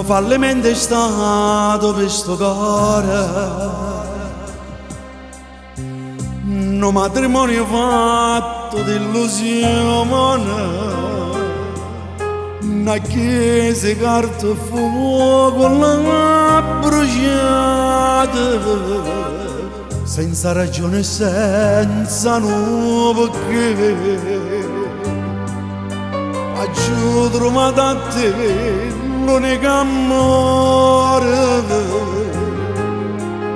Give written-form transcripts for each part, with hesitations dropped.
Un fallimento è stato per sto cuore, un matrimonio fatto di illusione, una chiesa, carta e fuoco l'ha bruciata, senza ragione e senza nuovo perché. Ho trovato a te l'unico amore,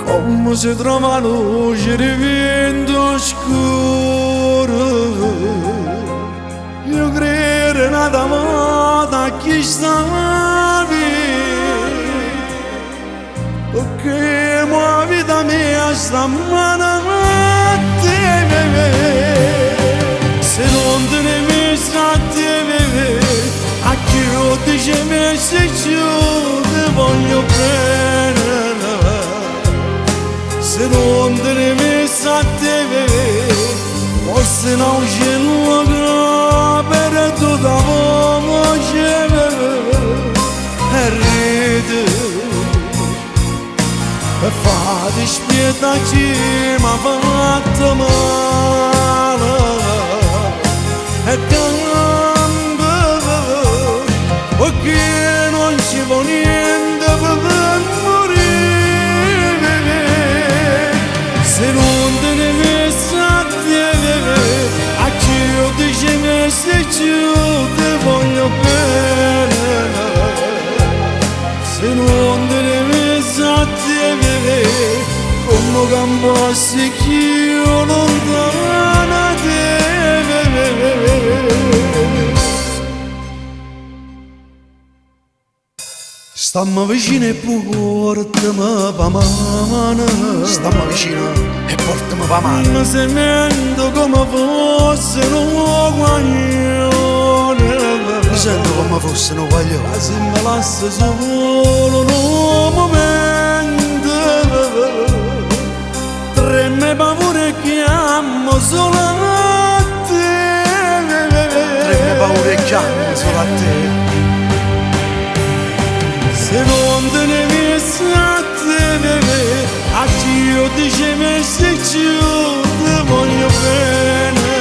come si trova luce di vento scuro. Io credo nata volta a chi stavi, perché la vita mia sta mano a te. Se non te ne visto a te, a chi lo dice me se io ti voglio bene. Se non te ne visto a te, forse non c'è luogo per tutta voce e ride e fa dispiacerci ma fatto male e cambia perché non ci vuole niente per morire. Se non te ne visto a te, a chi io dice se io ti voglio bene. Se non te ne visto a te, come campo se io lontano da te. Stammi vicino e portami pa mano. Stammi vicino e portami pa mano. Mi sento come fosse un guaglione. Mi sento come fosse un guaglione. Se mi lascia solo un momento, treme paure che amo solo a te. Treme paure che amo solo a te. Se non te ne visto a te, a chi io dice se io ti voglio bene.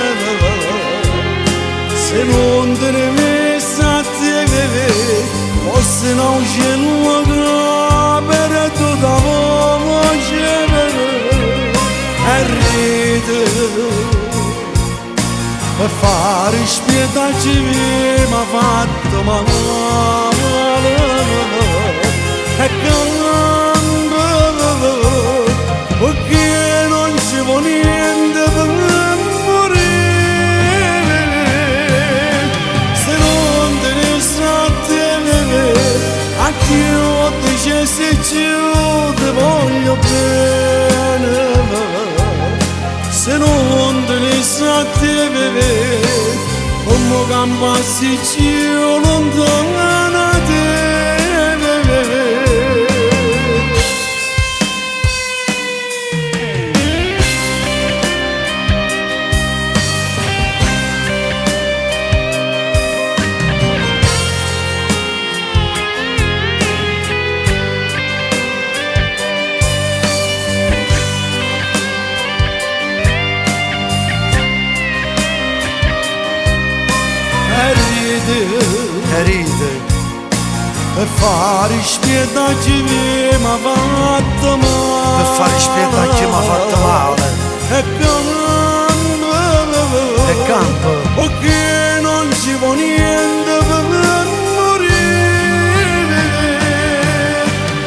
Se non te ne visto a te, forse non c'è luogo per tutta voce e ride e fare spietarci mi ha fatto male. E cambia perché non ci vuole niente per morire. Se non te ne sta a te, a chi io dice se io ti voglio bene. Se non te ne sta a te, come campassi io lontano da te. E ride e fare spietarci mi ha fatto male. E fare spietarci mi ha fatto male. E cambia perché non ci vuole niente per morire.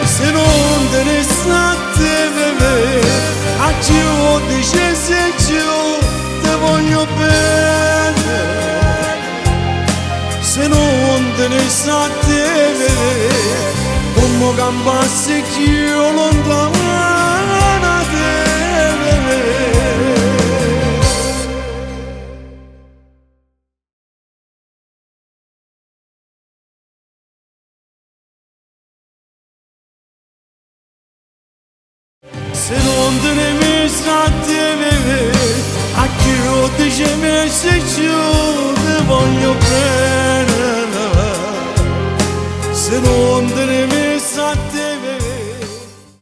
Se non te ne sta a te, a chi io dice se io ti voglio bene. Se non te ne sta a te, come campassi io lontano da te. Se non te ne visto a te, a chi io dice se io